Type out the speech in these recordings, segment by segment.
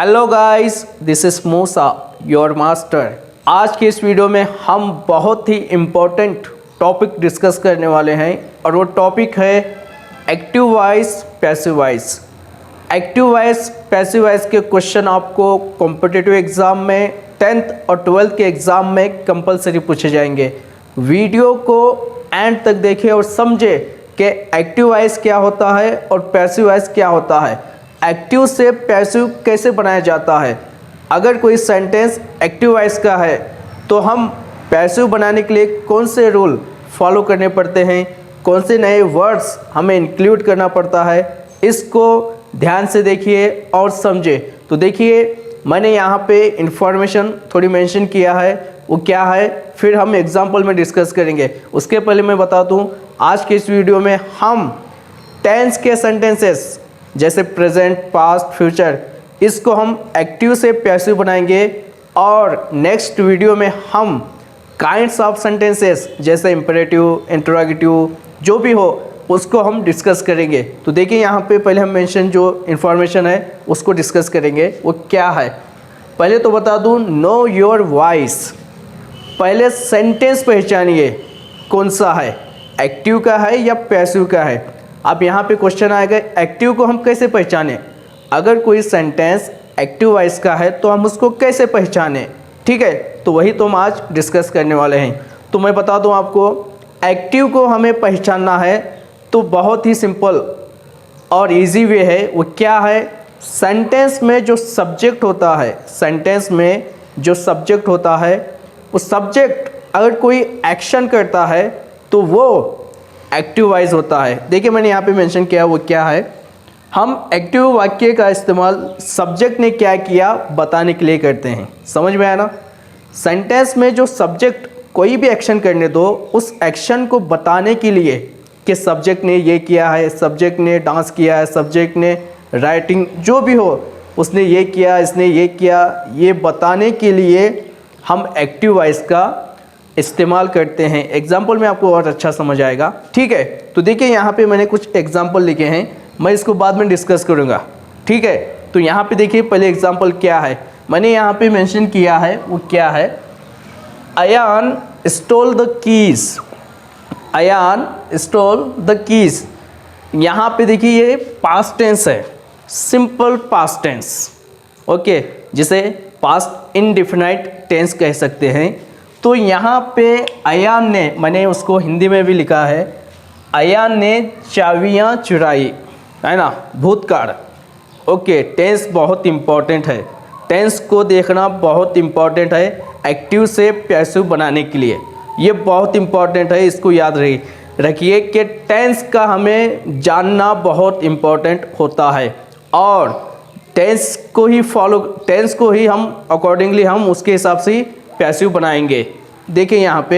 Hello guys, this is Musa your master. आज की इस वीडियो में हम बहुत ही इम्पोर्टेंट टॉपिक डिस्कस करने वाले हैं और वो टॉपिक है active voice passive voice. Active voice passive voice के क्वेश्चन आपको कॉम्पिटिटिव एग्ज़ाम में 10th और 12th के एग्ज़ाम में कंपलसरी पूछे जाएंगे। वीडियो को एंड तक देखिए और समझे कि एक्टिव वॉइस क्या होता है और पैसिव वॉइस क्या होता है, एक्टिव से पैसिव कैसे बनाया जाता है। अगर कोई सेंटेंस एक्टिव वॉइस का है तो हम पैसिव बनाने के लिए कौन से रूल फॉलो करने पड़ते हैं, कौन से नए वर्ड्स हमें इंक्लूड करना पड़ता है, इसको ध्यान से देखिए और समझे। तो देखिए, मैंने यहाँ पे इंफॉर्मेशन थोड़ी मेंशन किया है, वो क्या है फिर हम एग्जाम्पल में डिस्कस करेंगे। उसके पहले मैं बता दूँ, आज के इस वीडियो में हम टेंस के सेंटेंसेस जैसे प्रेजेंट, पास्ट, फ्यूचर, इसको हम एक्टिव से पैसिव बनाएंगे और नेक्स्ट वीडियो में हम काइंड्स ऑफ सेंटेंसेस जैसे इंपेरेटिव, इंटरोगेटिव जो भी हो उसको हम डिस्कस करेंगे। तो देखिए, यहाँ पे पहले हम मेंशन जो इन्फॉर्मेशन है उसको डिस्कस करेंगे, वो क्या है। पहले तो बता दूँ, नो योर वॉइस। पहले सेंटेंस पहचानिए कौन सा है, एक्टिव का है या पैसिव का है। अब यहाँ पे क्वेश्चन आएगा, एक्टिव को हम कैसे पहचानें। अगर कोई सेंटेंस एक्टिव वॉइस का है तो हम उसको कैसे पहचानें, ठीक है। तो वही तो हम आज डिस्कस करने वाले हैं। तो मैं बता दूं आपको, एक्टिव को हमें पहचानना है तो बहुत ही सिंपल और इजी वे है। वो क्या है, सेंटेंस में जो सब्जेक्ट होता है, सेंटेंस में जो सब्जेक्ट होता है, उस सब्जेक्ट अगर कोई एक्शन करता है तो वो एक्टिव वॉइस होता है। देखिए, मैंने यहाँ पे मेंशन किया वो क्या है। हम एक्टिव वाक्य का इस्तेमाल सब्जेक्ट ने क्या किया बताने के लिए करते हैं। समझ में आया ना। सेंटेंस में जो सब्जेक्ट कोई भी एक्शन करने दो, उस एक्शन को बताने के लिए कि सब्जेक्ट ने ये किया है, सब्जेक्ट ने डांस किया है, सब्जेक्ट ने राइटिंग जो भी हो उसने ये किया, इसने ये किया, ये बताने के लिए हम एक्टिव वॉइस का इस्तेमाल करते हैं। एग्जाम्पल में आपको और अच्छा समझ आएगा, ठीक है। तो देखिए, यहाँ पे मैंने कुछ एग्जाम्पल लिखे हैं, मैं इसको बाद में डिस्कस करूँगा, ठीक है। तो यहाँ पे देखिए, पहले एग्जाम्पल क्या है मैंने यहाँ पे मेंशन किया है, वो क्या है। Ayaan stole the keys. Ayaan stole the keys. यहाँ पे देखिए, ये पास्ट टेंस है, सिंपल पास्ट टेंस, ओके, जिसे पास्ट इंडेफिनाइट टेंस कह सकते हैं। तो यहाँ पे अयान ने, मैंने उसको हिंदी में भी लिखा है, अयान ने चाबियाँ चुराई, है ना, भूतकाल। ओके, टेंस बहुत इम्पॉर्टेंट है, टेंस को देखना बहुत इम्पॉर्टेंट है एक्टिव से पैसिव बनाने के लिए। ये बहुत इम्पॉर्टेंट है, इसको याद रखिए कि टेंस का हमें जानना बहुत इम्पॉर्टेंट होता है और टेंस को ही हम अकॉर्डिंगली हम उसके हिसाब से पैसिव बनाएंगे। देखिए, यहाँ पे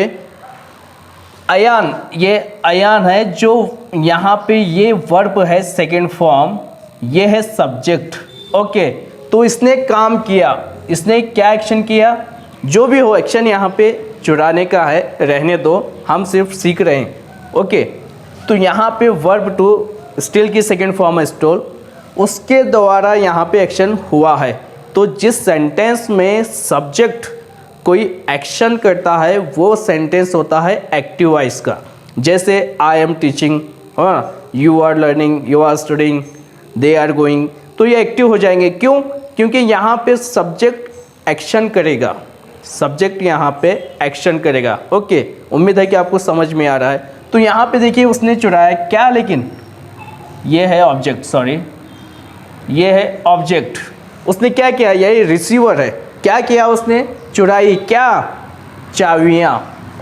अयान, ये अयान है जो यहाँ पे ये वर्ब है सेकंड फॉर्म, ये है सब्जेक्ट, ओके। तो इसने काम किया, इसने क्या एक्शन किया, जो भी हो एक्शन यहाँ पे चुराने का है, रहने दो, हम सिर्फ सीख रहे हैं, ओके। तो यहाँ पे वर्ब टू स्टिल की सेकंड फॉर्म है स्टोल, उसके द्वारा यहाँ पे एक्शन हुआ है। तो जिस सेंटेंस में सब्जेक्ट कोई एक्शन करता है वो सेंटेंस होता है एक्टिव वॉइस का। जैसे I am teaching, you are learning, you are studying, they are going, तो ये एक्टिव हो जाएंगे। क्यों? क्योंकि यहाँ पे सब्जेक्ट एक्शन करेगा, सब्जेक्ट यहाँ पे एक्शन करेगा, ओके। उम्मीद है कि आपको समझ में आ रहा है। तो यहाँ पे देखिए, उसने चुराया क्या, लेकिन ये है ऑब्जेक्ट, सॉरी, ये है ऑब्जेक्ट। उसने क्या किया, यही रिसीवर है, क्या किया उसने, चुराई क्या, चाबियाँ,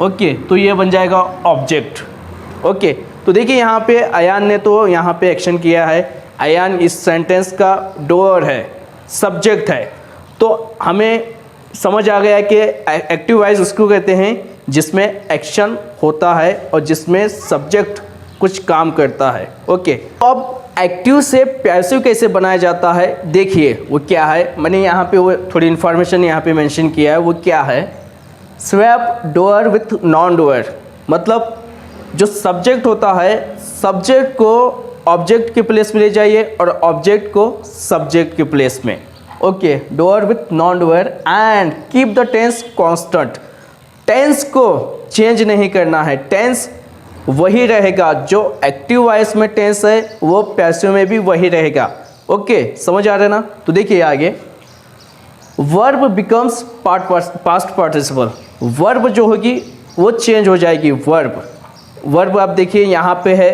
ओके। तो ये बन जाएगा ऑब्जेक्ट, ओके। तो देखिए, यहाँ पे अयान ने तो यहाँ पे एक्शन किया है, अयान इस सेंटेंस का डूअर है, सब्जेक्ट है। तो हमें समझ आ गया कि एक्टिव वॉइस उसको कहते हैं जिसमें एक्शन होता है और जिसमें सब्जेक्ट कुछ काम करता है, ओके। अब एक्टिव से पैसिव कैसे बनाया जाता है, देखिए वो क्या है। मैंने यहाँ पे वो थोड़ी इन्फॉर्मेशन यहाँ पे मेंशन किया है, वो क्या है। Swap doer with non doer, मतलब जो सब्जेक्ट होता है, सब्जेक्ट को ऑब्जेक्ट के प्लेस में ले जाइए और ऑब्जेक्ट को सब्जेक्ट के प्लेस में, okay, doer with non doer and keep the tense constant. Tense को चेंज नहीं करना है, टेंस वही रहेगा। जो एक्टिव वॉइस में टेंस है वो पैसिव में भी वही रहेगा। ओके, समझ आ रहा है ना? तो देखिए आगे, verb becomes past participle. Verb जो होगी वो चेंज हो जाएगी। वर्ब आप देखिए यहाँ पे है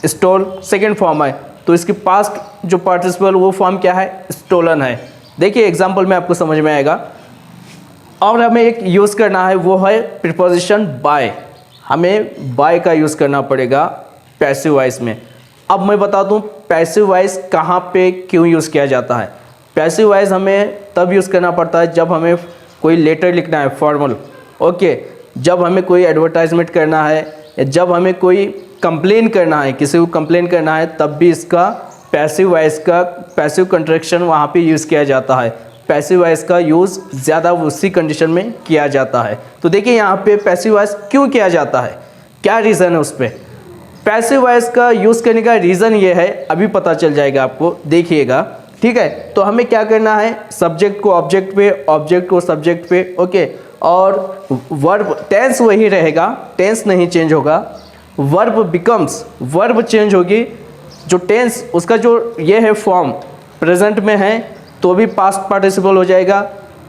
स्टोल, सेकेंड फॉर्म है, तो इसकी पास्ट जो पार्टिसिपल वो फॉर्म क्या है? स्टोलन है। देखिए एग्जाम्पल में आपको समझ में आएगा। और हमें एक यूज़ करना है, वो है प्रीपोजिशन बाय। हमें बाय का यूज़ करना पड़ेगा पैसिव वॉइस में। अब मैं बता दूं पैसिव वॉइस कहाँ पे क्यों यूज़ किया जाता है। पैसिव वॉइस हमें तब यूज़ करना पड़ता है जब हमें कोई लेटर लिखना है, फॉर्मल। ओके, जब हमें कोई एडवर्टाइजमेंट करना है या जब हमें कोई कंप्लेन करना है, किसी को कंप्लेन करना है, तब भी इसका पैसिव वॉइस का पैसिव कंट्रैक्शन वहाँ पे यूज़ किया जाता है। पैसिव वॉइस का यूज़ ज़्यादा उसी कंडीशन में किया जाता है। तो देखिए यहाँ पे पैसिव वॉइस क्यों किया जाता है, क्या रीज़न है उस पर। पैसिव वॉइस का यूज़ करने का रीज़न ये है, अभी पता चल जाएगा आपको, देखिएगा। ठीक है, तो हमें क्या करना है, सब्जेक्ट को ऑब्जेक्ट पे, ऑब्जेक्ट को सब्जेक्ट पे। ओके, और वर्ब टेंस वही रहेगा, टेंस नहीं चेंज होगा। वर्ब बिकम्स, वर्ब चेंज होगी। जो टेंस उसका जो ये है फॉर्म प्रेजेंट में है तो भी पास्ट पार्टिसिपल हो जाएगा,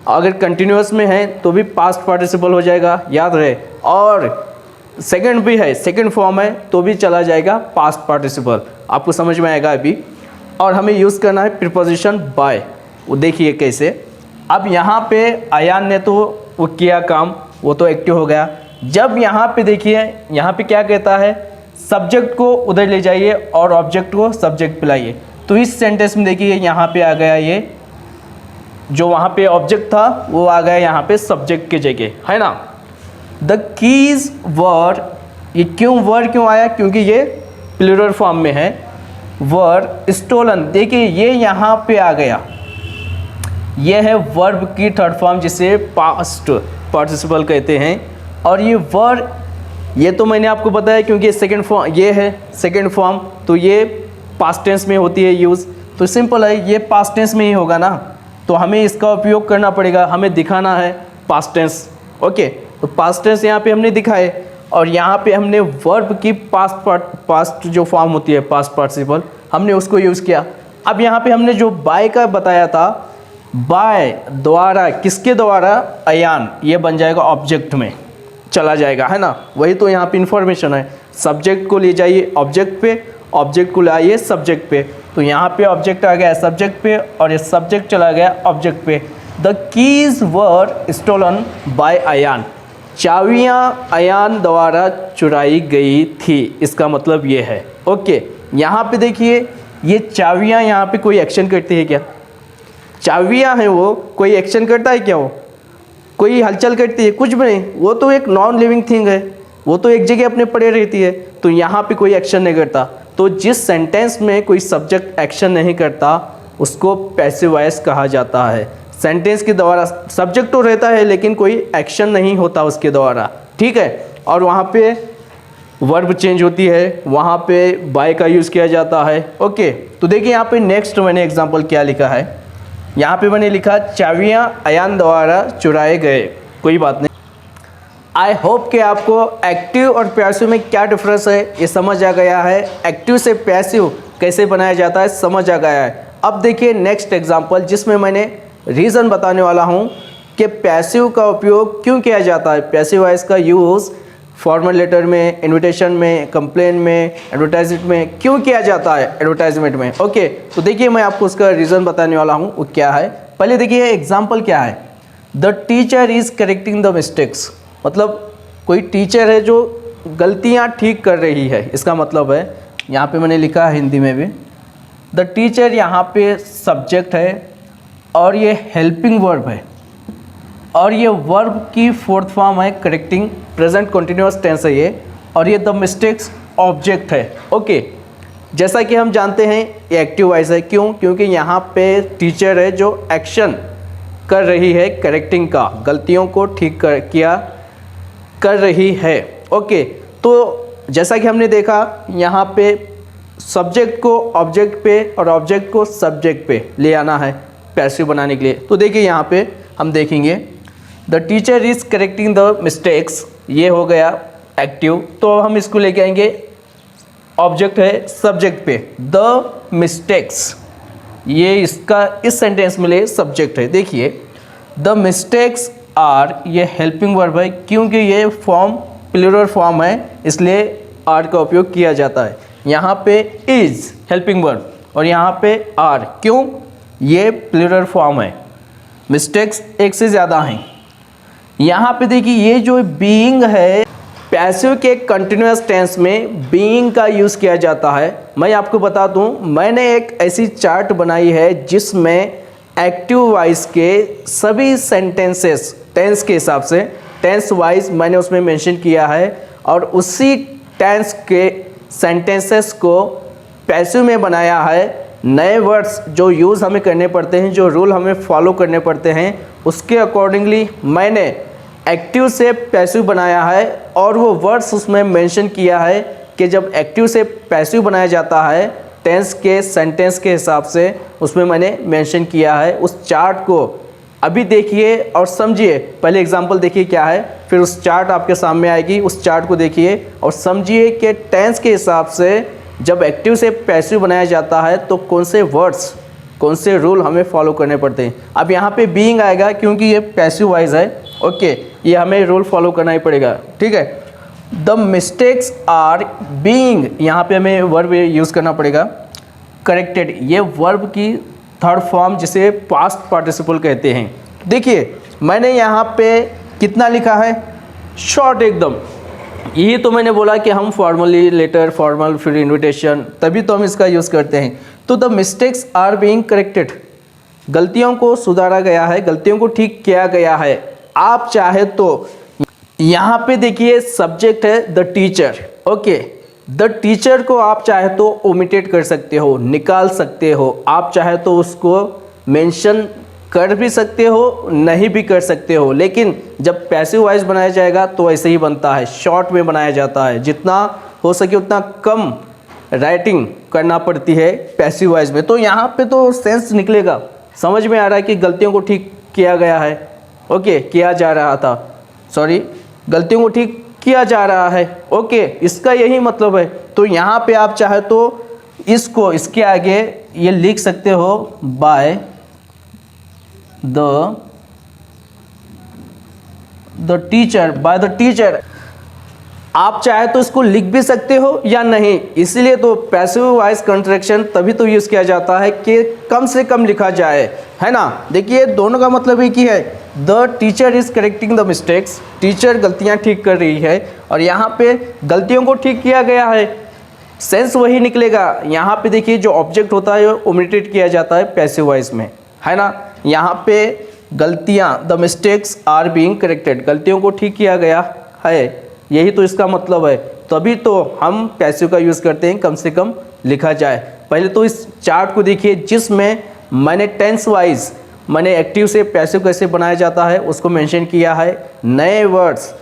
अगर कंटिन्यूअस में है तो भी पास्ट पार्टिसिपल हो जाएगा, याद रहे। और सेकंड भी है, सेकंड फॉर्म है तो भी चला जाएगा पास्ट पार्टिसिपल। आपको समझ में आएगा अभी। और हमें यूज़ करना है प्रीपोजिशन बाय। वो देखिए कैसे। अब यहाँ पे अयान ने तो वो किया काम, वो तो एक्टिव हो गया। जब यहाँ पे देखिए, यहाँ पे क्या कहता है, सब्जेक्ट को उधर ले जाइए और ऑब्जेक्ट को सब्जेक्ट पे लाइए। तो इस सेंटेंस में देखिए यहाँ पे आ गया, ये जो वहाँ पे ऑब्जेक्ट था वो आ गया यहाँ पे सब्जेक्ट की जगह, है ना। द कीज वर, ये क्यों आया, क्योंकि ये प्लूरल फॉर्म में है। वर स्टोलन, देखिए ये यहाँ पे आ गया, ये है वर्ब की थर्ड फॉर्म जिसे पास्ट पार्टिसिपल कहते हैं। और ये वर, ये तो मैंने आपको बताया क्योंकि सेकंड फॉर्म, ये है सेकंड फॉर्म, तो ये पास्ट टेंस में होती है यूज़। तो सिंपल है, ये पास्ट टेंस में ही होगा ना, तो हमें इसका उपयोग करना पड़ेगा, हमें दिखाना है पास्ट टेंस। ओके, तो पास्ट टेंस यहाँ पे हमने दिखाए और यहाँ पे हमने वर्ब की पास्ट जो फॉर्म होती है पास्ट पार्टिसिपल, हमने उसको यूज़ किया। अब यहाँ पे हमने जो बाय का बताया था, बाय द्वारा, किसके द्वारा, अयान, ये बन जाएगा ऑब्जेक्ट में चला जाएगा, है ना। वही तो यहाँ पे इंफॉर्मेशन है, सब्जेक्ट को ले जाइए ऑब्जेक्ट पे, ऑब्जेक्ट को लाइए सब्जेक्ट पे। तो यहाँ पे ऑब्जेक्ट आ गया सब्जेक्ट पे और ये सब्जेक्ट चला गया ऑब्जेक्ट पे। The keys were stolen by Ayaan, चाबियाँ अयान द्वारा चुराई गई थी, इसका मतलब ये है। ओके, यहाँ पे देखिए ये चाबियाँ, यहाँ पे कोई एक्शन करती है क्या? चाबियाँ हैं वो, कोई एक्शन करता है क्या? वो कोई हलचल करती है? कुछ भी नहीं, वो तो एक नॉन लिविंग थिंग है, वो तो एक जगह अपने पड़े रहती है। तो यहाँ पे कोई एक्शन नहीं करता। तो जिस सेंटेंस में कोई सब्जेक्ट एक्शन नहीं करता उसको पैसिव वॉइस कहा जाता है। सेंटेंस के द्वारा सब्जेक्ट तो रहता है लेकिन कोई एक्शन नहीं होता उसके द्वारा, ठीक है। और वहाँ पे वर्ब चेंज होती है, वहाँ पे बाय का यूज़ किया जाता है। ओके, तो देखिए यहाँ पे नेक्स्ट मैंने एग्जांपल क्या लिखा है, यहाँ पे मैंने लिखा चाबियाँ अयान द्वारा चुराए गए। कोई बात नहीं, आई होप कि आपको एक्टिव और पैसिव में क्या डिफरेंस है ये समझ आ गया है। एक्टिव से पैसिव कैसे बनाया जाता है समझ आ गया है। अब देखिए नेक्स्ट एग्जांपल जिसमें मैंने रीज़न बताने वाला हूँ कि पैसिव का उपयोग क्यों किया जाता है। पैसिव वॉइस का यूज़ फॉर्मल लेटर में, इनविटेशन में, कंप्लेन में, एडवर्टाइजमेंट में क्यों किया जाता है, एडवर्टाइजमेंट में। ओके, तो देखिए मैं आपको उसका रीज़न बताने वाला हूँ वो क्या है। पहले देखिए एग्जाम्पल क्या है, the teacher is correcting the mistakes, मतलब कोई टीचर है जो गलतियाँ ठीक कर रही है, इसका मतलब है। यहाँ पे मैंने लिखा है हिंदी में भी, द टीचर यहाँ पे सब्जेक्ट है और ये हेल्पिंग वर्ब है और ये वर्ब की फोर्थ फॉर्म है करेक्टिंग, प्रेजेंट कंटिन्यूअस टेंस है ये, और ये द मिस्टेक्स ऑब्जेक्ट है। ओके, जैसा कि हम जानते हैं ये एक्टिव वॉइस है, क्यों? क्योंकि यहाँ पे टीचर है जो एक्शन कर रही है करेक्टिंग का, गलतियों को ठीक कर रही है। ओके, तो जैसा कि हमने देखा यहाँ पे सब्जेक्ट को ऑब्जेक्ट पे और ऑब्जेक्ट को सब्जेक्ट पे ले आना है। पैसिव बनाने के लिए। तो देखिए यहाँ पे हम देखेंगे the teacher is correcting the mistakes, ये हो गया एक्टिव। तो हम इसको लेके आएंगे, ऑब्जेक्ट है सब्जेक्ट पे, द मिस्टेक्स, ये इसका इस सेंटेंस में ले सब्जेक्ट है। देखिए द मिस्टेक्स आर, ये हेल्पिंग वर्ब है क्योंकि ये फॉर्म प्लूरल फॉर्म है, इसलिए आर का उपयोग किया जाता है। यहाँ पे इज हेल्पिंग वर्ब और यहाँ पे आर, क्यों? ये प्लूरल फॉर्म है, मिस्टेक्स एक से ज़्यादा हैं। यहाँ पे देखिए ये जो बीइंग है, पैसिव के कंटिन्यूअस टेंस में बीइंग का यूज़ किया जाता है। मैं आपको बता दूं, मैंने एक ऐसी चार्ट बनाई है जिसमें एक्टिव वॉइस के सभी सेंटेंसेस टेंस के हिसाब से, टेंस वाइज मैंने उसमें मेंशन किया है, और उसी टेंस के सेंटेंसेस को पैसिव में बनाया है। नए वर्ड्स जो यूज़ हमें करने पड़ते हैं, जो रूल हमें फॉलो करने पड़ते हैं, उसके अकॉर्डिंगली मैंने एक्टिव से पैसिव बनाया है, और वो वर्ड्स उसमें मेंशन किया है कि जब एक्टिव से पैसिव बनाया जाता है टेंस के सेंटेंस के हिसाब से, उसमें मैंने मेंशन किया है। उस चार्ट को अभी देखिए और समझिए। पहले एग्जांपल देखिए क्या है, फिर उस चार्ट आपके सामने आएगी, उस चार्ट को देखिए और समझिए कि टेंस के हिसाब से जब एक्टिव से पैसिव बनाया जाता है तो कौन से वर्ड्स, कौन से रूल हमें फॉलो करने पड़ते हैं। अब यहाँ पे बीइंग आएगा क्योंकि ये पैसिव वाइज है, ओके, ये हमें रूल फॉलो करना ही पड़ेगा, ठीक है। द मिस्टेक्स आर बीइंग, यहाँ पे हमें वर्ब यूज़ करना पड़ेगा करेक्टेड, ये वर्ब की थर्ड फॉर्म जिसे पास्ट पार्टिसिपल कहते हैं। देखिए मैंने यहाँ पे कितना लिखा है, शॉर्ट एकदम। यही तो मैंने बोला कि हम फॉर्मली लेटर, फॉर्मल, फिर इनविटेशन, तभी तो हम इसका यूज़ करते हैं। तो the mistakes are being corrected, गलतियों को सुधारा गया है, गलतियों को ठीक किया गया है। आप चाहे तो यहाँ पे देखिए सब्जेक्ट है the teacher, okay, the teacher को आप चाहे तो ओमिटेट कर सकते हो, निकाल सकते हो, आप चाहे तो उसको मेंशन कर भी सकते हो, नहीं भी कर सकते हो, लेकिन जब पैसिव वॉइस बनाया जाएगा तो ऐसे ही बनता है, शॉर्ट में बनाया जाता है। जितना हो सके उतना कम राइटिंग करना पड़ती है पैसिव वॉइस में। तो यहाँ पे तो सेंस निकलेगा, समझ में आ रहा है कि गलतियों को ठीक किया गया है, ओके, किया जा रहा था, सॉरी, गलतियों को ठीक किया जा रहा है, ओके, इसका यही मतलब है। तो यहाँ पे आप चाहे तो इसको, इसके आगे ये लिख सकते हो by the teacher, by the teacher. आप चाहे तो इसको लिख भी सकते हो या नहीं, इसीलिए तो पैसिव वॉइस कंट्रैक्शन तभी तो यूज़ किया जाता है कि कम से कम लिखा जाए, है ना। देखिए दोनों का मतलब एक ही है, the teacher is correcting the mistakes, teacher गलतियां ठीक कर रही है, और यहाँ पे गलतियों को ठीक किया गया है, सेंस वही निकलेगा। यहाँ पे देखिए जो ऑब्जेक्ट होता है वो ओमिटेड किया जाता है पैसिव वॉइस में, है ना। यहाँ पे गलतियाँ, the mistakes are being corrected, गलतियों को ठीक किया गया है, यही तो इसका मतलब है। तभी तो हम पैसिव का यूज़ करते हैं, कम से कम लिखा जाए। पहले तो इस चार्ट को देखिए जिसमें मैंने टेंस वाइज मैंने एक्टिव से पैसिव कैसे बनाया जाता है उसको मेंशन किया है। नए वर्ड्स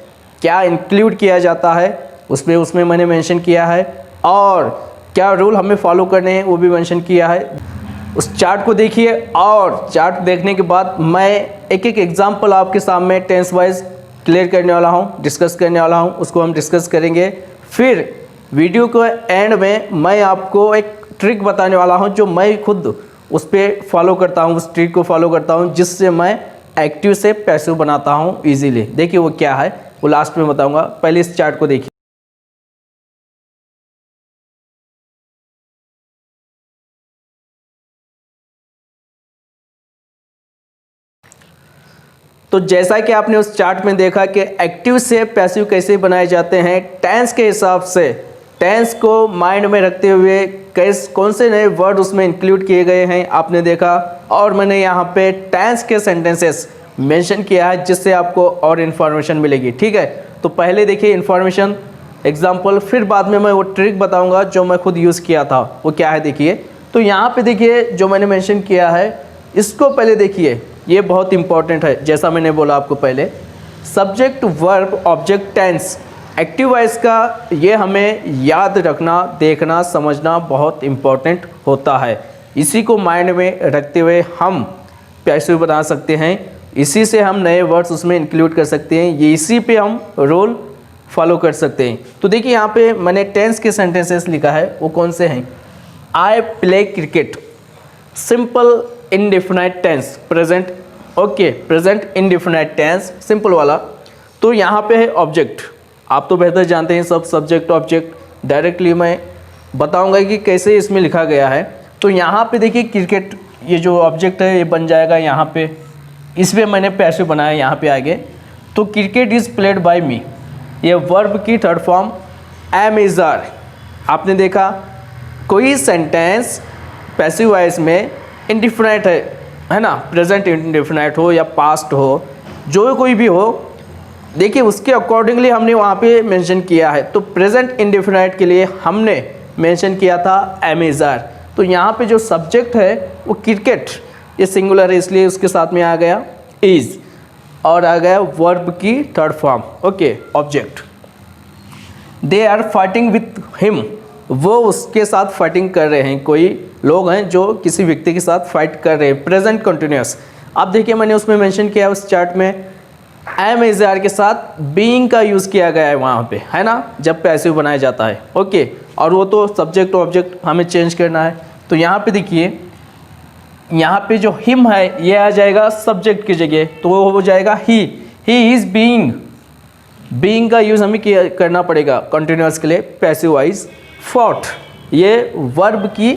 क्या इंक्लूड किया जाता है उसमें मैंने मेंशन किया है, और क्या रूल हमें फॉलो करने हैं वो भी मेंशन किया है। उस चार्ट को देखिए, और चार्ट देखने के बाद मैं एक एक एग्जांपल आपके सामने टेंस वाइज क्लियर करने वाला हूँ, डिस्कस करने वाला हूँ, उसको हम डिस्कस करेंगे। फिर वीडियो के एंड में मैं आपको एक ट्रिक बताने वाला हूँ जो मैं खुद उस पर फॉलो करता हूँ, उस ट्रिक को फॉलो करता हूँ जिससे मैं एक्टिव से पैसिव बनाता हूँ इजीली। देखिए वो क्या है वो लास्ट में बताऊँगा, पहले इस चार्ट को देखिए। तो जैसा कि आपने उस चार्ट में देखा कि एक्टिव से पैसिव कैसे बनाए जाते हैं टेंस के हिसाब से, टेंस को माइंड में रखते हुए कौन से नए वर्ड उसमें इंक्लूड किए गए हैं आपने देखा, और मैंने यहाँ पे टेंस के सेंटेंसेस मेंशन किया है जिससे आपको और इन्फॉर्मेशन मिलेगी, ठीक है। तो पहले देखिए इन्फॉर्मेशन एग्जाम्पल, फिर बाद में मैं वो ट्रिक बताऊँगा जो मैं खुद यूज़ किया था वो क्या है देखिए। तो यहाँ पर देखिए जो मैंने मैंशन किया है इसको पहले देखिए, ये बहुत इंपॉर्टेंट है। जैसा मैंने बोला आपको पहले, subject verb object tense active voice का, ये हमें याद रखना, देखना, समझना बहुत इम्पॉर्टेंट होता है। इसी को माइंड में रखते हुए हम पैसिव बना सकते हैं, इसी से हम नए वर्ड्स उसमें इंक्लूड कर सकते हैं, ये इसी पे हम रोल फॉलो कर सकते हैं। तो देखिए यहाँ पे मैंने टेंस के सेंटेंसेस लिखा है, वो कौन से हैं? I play cricket, simple indefinite tense, present, okay, present indefinite tense, simple वाला। तो यहाँ पे है ऑब्जेक्ट, आप तो बेहतर जानते हैं सब सब्जेक्ट ऑब्जेक्ट, डायरेक्टली मैं बताऊंगा कि कैसे इसमें लिखा गया है। तो यहाँ पे देखिए क्रिकेट, ये जो ऑब्जेक्ट है ये बन जाएगा यहाँ पे, इसमें मैंने पैसिव बनाया यहाँ पे आगे। तो cricket is played by me, ये वर्ब की third form am is are. आपने देखा कोई सेंटेंस पैसिव वॉइस में इंडिफिनाइट है ना, प्रेजेंट इंडिफिनाइट हो या पास्ट हो, जो कोई भी हो, देखिए उसके अकॉर्डिंगली हमने वहाँ पे मेंशन किया है। तो प्रेजेंट इंडिफिनाइट के लिए हमने मेंशन किया था एम इज़ आर। तो यहाँ पे जो सब्जेक्ट है वो क्रिकेट, ये सिंगुलर है इसलिए उसके साथ में आ गया इज़, और आ गया वर्ब की third form, okay, object. They are fighting with him, वो उसके साथ फाइटिंग कर रहे हैं, कोई लोग हैं जो किसी व्यक्ति के साथ फाइट कर रहे हैं, प्रेजेंट कंटिन्यूस। आप देखिए मैंने उसमें मेंशन किया उस चार्ट में एम इज़ आर के साथ बीइंग का यूज़ किया गया है वहाँ पे, है ना, जब पैसिव बनाया जाता है, ओके। और वो तो सब्जेक्ट ऑब्जेक्ट हमें चेंज करना है। तो यहाँ पे देखिए, यहाँ पे जो हिम है ये आ जाएगा सब्जेक्ट की जगह, तो वो हो जाएगा ही इज़ बीइंग, बीइंग का यूज़ हमें करना पड़ेगा कंटिन्यूस के लिए, पैसिव वाइज। फॉट, ये वर्ब की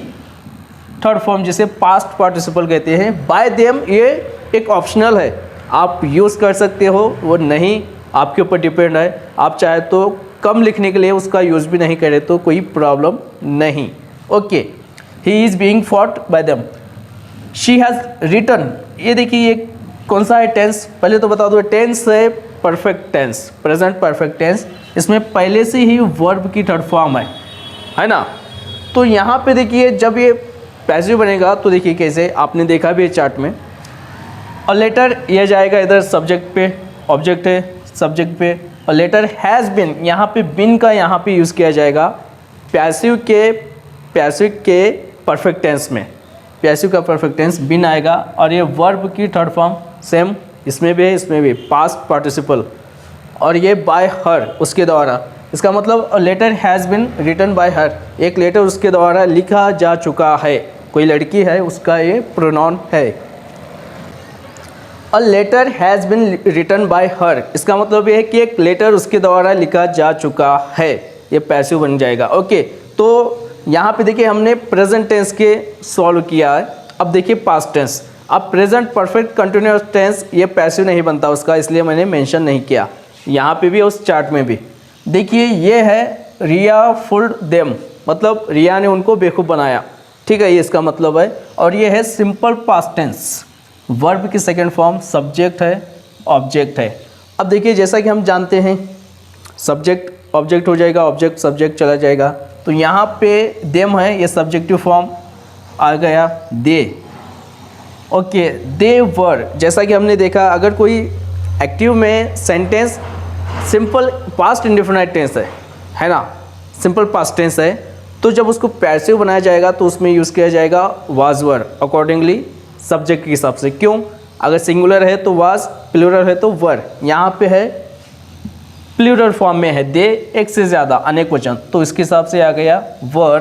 थर्ड फॉर्म जिसे पास्ट पार्टिसिपल कहते हैं। बाय देम, ये एक ऑप्शनल है, आप यूज़ कर सकते हो, वो नहीं, आपके ऊपर डिपेंड है। आप चाहे तो कम लिखने के लिए उसका यूज़ भी नहीं करें तो कोई प्रॉब्लम नहीं, okay. He is being fought by them. She has written, ये देखिए ये कौन सा है टेंस, पहले तो बता दो, टेंस है perfect tense, present perfect tense, इसमें पहले से ही वर्ब की थर्ड फॉर्म है ना। तो यहाँ पे देखिए जब ये पैसिव बनेगा तो देखिए कैसे, आपने देखा भी है चार्ट में, और लेटर ये जाएगा इधर सब्जेक्ट पे, ऑब्जेक्ट है सब्जेक्ट पे, और लेटर हैज़ बिन, यहाँ पे बिन का यहाँ पे यूज़ किया जाएगा पैसिव के परफेक्ट टेंस में, पैसिव का परफेक्ट टेंस बिन आएगा। और ये वर्ब की थर्ड फॉर्म सेम, इसमें भी है, इसमें भी पास्ट पार्टिसिपल, और ये बाय हर, उसके द्वारा, इसका मतलब letter has been written by her, एक लेटर उसके द्वारा लिखा जा चुका है, कोई लड़की है उसका ये प्रोनाउन है। A letter has been written by her, इसका मतलब ये है कि एक लेटर उसके द्वारा लिखा जा चुका है, ये पैसिव बन जाएगा, ओके। तो यहाँ पे देखिए हमने प्रेजेंट टेंस के सॉल्व किया है। अब देखिए पास्ट टेंस, अब प्रेजेंट परफेक्ट कंटिन्यूअस टेंस ये पैसिव नहीं बनता उसका, इसलिए मैंने मेंशन नहीं किया यहाँ पे भी, उस चार्ट में भी। देखिए ये है रिया फुल्ड देम, मतलब रिया ने उनको बेवकूफ़ बनाया, ठीक है, ये इसका मतलब है। और ये है सिंपल पास्ट टेंस, वर्ब की सेकेंड फॉर्म, सब्जेक्ट है ऑब्जेक्ट है। अब देखिए जैसा कि हम जानते हैं सब्जेक्ट ऑब्जेक्ट हो जाएगा, ऑब्जेक्ट सब्जेक्ट चला जाएगा। तो यहाँ पे देम है, ये सब्जेक्टिव फॉर्म आ गया दे, ओके। दे वर, जैसा कि हमने देखा अगर कोई एक्टिव में sentence simple past indefinite tense है ना, सिंपल पास्ट टेंस है, तो जब उसको पैसिव बनाया जाएगा तो उसमें यूज़ किया जाएगा वाज वर, अकॉर्डिंगली सब्जेक्ट के हिसाब से। क्यों? अगर सिंगुलर है तो वाज, प्लूरल है तो वर। यहाँ पे है प्लूरल फॉर्म में है, दे एक से ज़्यादा अनेक वचन, तो इसके हिसाब से आ गया वर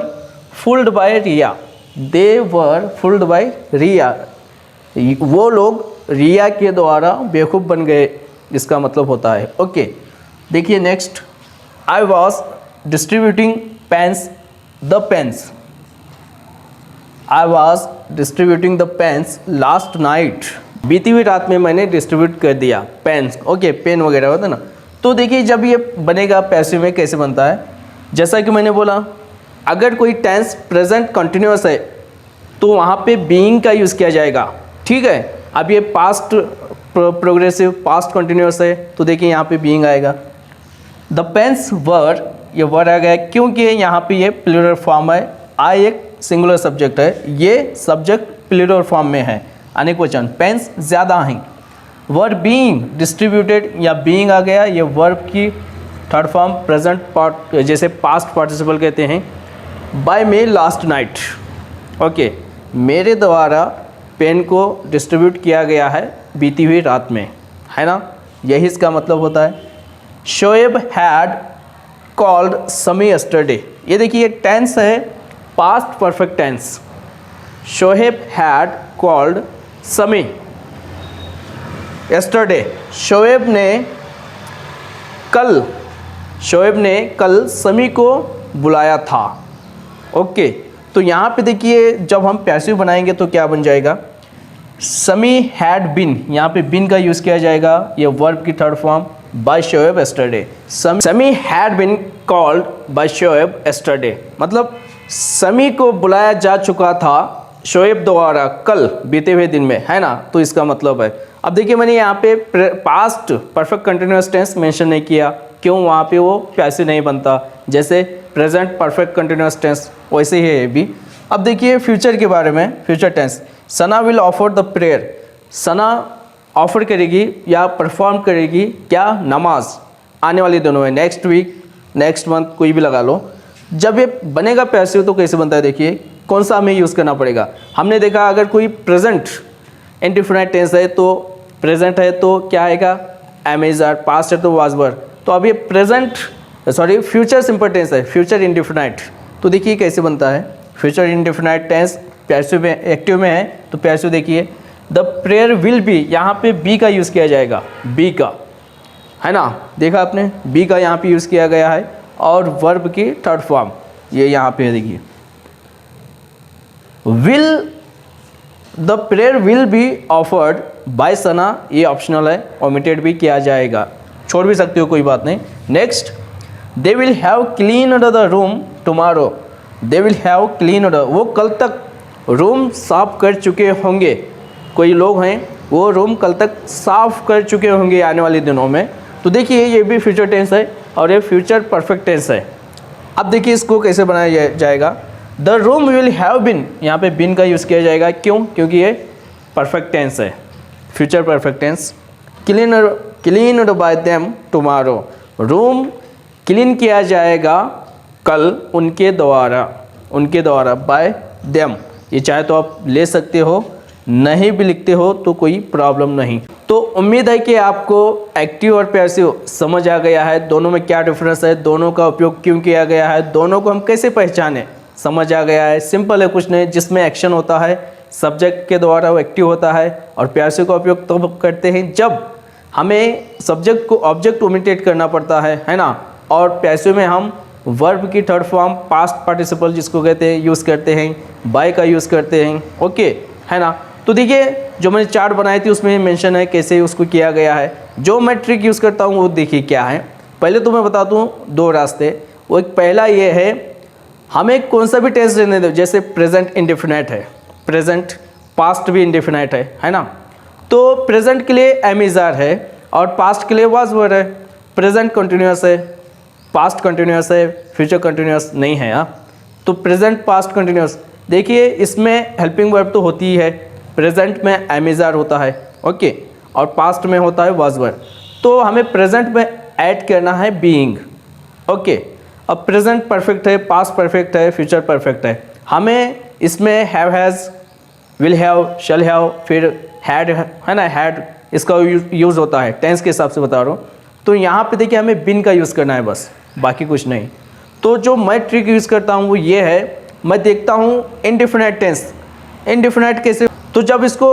फुल्ड बाय रिया, दे वर फुल्ड बाय रिया, वो लोग रिया के द्वारा बेवकूफ़ बन गए, इसका मतलब होता है, ओके। देखिए next, I was distributing pens the pens, I was distributing the pens last night, बीती हुई रात में मैंने डिस्ट्रीब्यूट कर दिया पेन्स, ओके, पेन वगैरह होता है ना। तो देखिए जब ये बनेगा पैसिव में कैसे बनता है, जैसा कि मैंने बोला अगर कोई टेंस प्रेजेंट कंटिन्यूअस है तो वहाँ पे बीइंग का यूज़ किया जाएगा, ठीक है। अब ये पास्ट प्रोग्रेसिव, पास्ट कंटिन्यूअस है तो देखिए यहाँ पे बीइंग आएगा। द पेन्स वर, ये वर आ गया क्योंकि यहाँ पे ये प्लूरल फॉर्म है, आई एक सिंगुलर सब्जेक्ट है, ये सब्जेक्ट प्लूरल फॉर्म में है, अनेक वचन, पेन्स ज़्यादा हैं। वर्ब बीइंग डिस्ट्रीब्यूटेड या बीइंग आ गया, ये वर्ब की थर्ड फॉर्म प्रेजेंट पार्ट, जैसे पास्ट पार्टिसिपल कहते हैं। बाय मे लास्ट नाइट, ओके, मेरे द्वारा पेन को डिस्ट्रीब्यूट किया गया है बीती हुई रात में, है ना, यही इसका मतलब होता है। Shoaib had called Sami yesterday, ये देखिए टेंस है past perfect tense. Shoaib had called Sami yesterday, Shoaib ने कल समी को बुलाया था। ओके, तो यहाँ पे देखिए जब हम पैसिव बनाएंगे तो क्या बन जाएगा, समी हैड बिन, यहाँ पे बिन का यूज़ किया जाएगा, ये वर्ब की third form, by Shoaib yesterday. Sami had been called by Shoaib yesterday, मतलब समी को बुलाया जा चुका था शोएब द्वारा कल बीते हुए दिन में, है ना, तो इसका मतलब है। अब देखिए मैंने यहाँ पे past perfect continuous tense mention नहीं किया, क्यों, वहाँ पे वो पैसिव नहीं बनता, जैसे प्रेजेंट परफेक्ट कंटिन्यूअस टेंस वैसे ही है ये भी। अब देखिए फ्यूचर के बारे में, future tense, Sana will offer the prayer, Sana offer करेगी या परफॉर्म करेगी क्या, नमाज, आने वाले दिनों में, नेक्स्ट वीक, नेक्स्ट मंथ, कोई भी लगा लो। जब ये बनेगा पैसिव तो कैसे बनता है, देखिए कौन सा हमें यूज़ करना पड़ेगा। हमने देखा अगर कोई प्रेजेंट इंडेफिनिट टेंस है तो प्रेजेंट है तो क्या आएगा, एम इज आर, पास्ट है तो वाज वर। तो अब ये फ्यूचर सिंपल टेंस है, फ्यूचर इंडेफिनिट, तो देखिए कैसे बनता है। फ्यूचर इंडेफिनिट टेंस पैसिव में, एक्टिव में है तो पैसिव देखिए, द प्रेयर विल बी, यहाँ पे बी का यूज़ किया जाएगा, बी का, है ना, देखा आपने, बी का यहाँ पे यूज़ किया गया है, और वर्ब की थर्ड फॉर्म ये यहाँ पे देखिए, will, the prayer will be offered by Sana, ये ऑप्शनल है, ओमिटेड भी किया जाएगा, छोड़ भी सकते हो, कोई बात नहीं। Next, they will have cleaned the room tomorrow, they will have cleaned, वो कल तक रूम साफ कर चुके होंगे, कोई लोग हैं वो रूम कल तक साफ कर चुके होंगे आने वाले दिनों में। तो देखिए ये भी फ्यूचर टेंस है और ये फ्यूचर परफेक्ट टेंस है। अब देखिए इसको कैसे बनाया जाएगा, the room will have been, यहाँ पे बिन का यूज़ किया जाएगा, क्यों, क्योंकि ये परफेक्ट टेंस है, future perfect tense. Cleaned by them tomorrow, room clean किया जाएगा कल उनके द्वारा, बाय देम, ये चाहे तो आप ले सकते हो, नहीं भी लिखते हो तो कोई प्रॉब्लम नहीं। तो उम्मीद है कि आपको एक्टिव और पैसिव समझ आ गया है, दोनों में क्या डिफरेंस है, दोनों का उपयोग क्यों किया गया है, दोनों को हम कैसे पहचानें, समझ आ गया है। सिंपल है, कुछ नहीं, जिसमें एक्शन होता है सब्जेक्ट के द्वारा वो एक्टिव होता है, और पैसिव का उपयोग तब तो करते हैं जब हमें सब्जेक्ट को ऑब्जेक्ट इमिटेट करना पड़ता है ना, और पैसिव में हम वर्ब की थर्ड फॉर्म पास्ट पार्टिसिपल जिसको कहते हैं यूज़ करते हैं, बाय का यूज़ करते हैं, ओके, है ना। तो देखिए जो मैंने चार्ट बनाई थी उसमें मेंशन है कैसे उसको किया गया है। जो मैं ट्रिक यूज़ करता हूँ वो देखिए क्या है। पहले तो मैं बता दूँ दो रास्ते, वो एक पहला ये है, हमें कौन सा भी टेंस रहने दो, जैसे प्रेजेंट इंडेफिनाइट है, प्रेजेंट, पास्ट भी इंडेफिनाइट है ना, तो प्रेजेंट के लिए एम इज आर है और पास्ट के लिए वाज वर है, प्रेजेंट कंटिन्यूअस है, पास्ट कंटिन्यूअस है, फ्यूचर कंटिन्यूअस नहीं है। तो प्रेजेंट पास्ट कंटिन्यूअस, देखिए इसमें हेल्पिंग वर्ब तो होती ही है, प्रेजेंट में एम इज आर होता है, ओके, और पास्ट में होता है वाज वर। तो हमें प्रेजेंट में ऐड करना है बीइंग, ओके। अब प्रेजेंट परफेक्ट है, पास्ट परफेक्ट है, फ्यूचर परफेक्ट है, हमें इसमें have, has, will have, shall have, फिर हैड है ना, हैड इसका यूज़ होता है, टेंस के हिसाब से बता रहा हूँ। तो यहाँ पे देखिए हमें बिन का यूज़ करना है बस, बाकी कुछ नहीं। तो जो मैं ट्रिक यूज़ करता हूँ वो ये है, मैं देखता हूँ इंडेफिनाइट टेंस, इंडेफिनाइट कैसे, तो जब इसको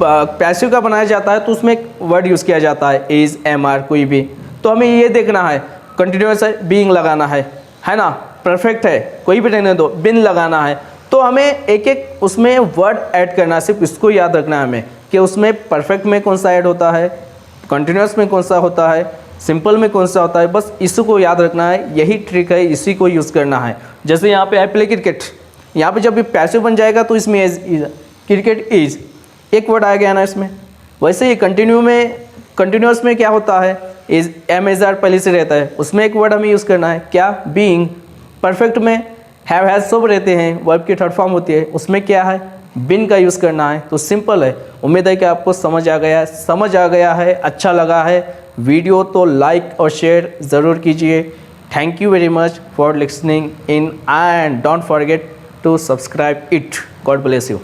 पैसिव का बनाया जाता है तो उसमें एक वर्ड यूज़ किया जाता है, इज़, एम, आर, कोई भी। तो हमें ये देखना है कंटिन्यूअस है, बीइंग लगाना है ना, परफेक्ट है, कोई भी रहने दो, बिन लगाना है। तो हमें एक एक उसमें वर्ड ऐड करना है, सिर्फ इसको याद रखना है हमें कि उसमें परफेक्ट में कौन सा ऐड होता है, कंटिन्यूअस में कौन सा होता है, सिंपल में कौन सा होता है, बस इसको याद रखना है, यही ट्रिक है, इसी को यूज़ करना है। जैसे यहाँ पे आई प्ले क्रिकेट, यहाँ पे जब भी पैसिव बन जाएगा तो इसमें इज, क्रिकेट इज, एक वर्ड आ गया ना इसमें। वैसे ही कंटिन्यूअस में क्या होता है, इज, एम इज आर पहले से रहता है, उसमें एक वर्ड हमें यूज़ करना है, क्या, बीइंग। परफेक्ट में हैव, हैज सब रहते हैं, वर्ब की थर्ड फॉर्म होती है, उसमें क्या है, बिन का यूज़ करना है। तो सिंपल है। उम्मीद है कि आपको समझ आ गया है, अच्छा लगा है वीडियो तो लाइक और शेयर ज़रूर कीजिए। Thank you very much for listening in and don't forget to subscribe it. God bless you.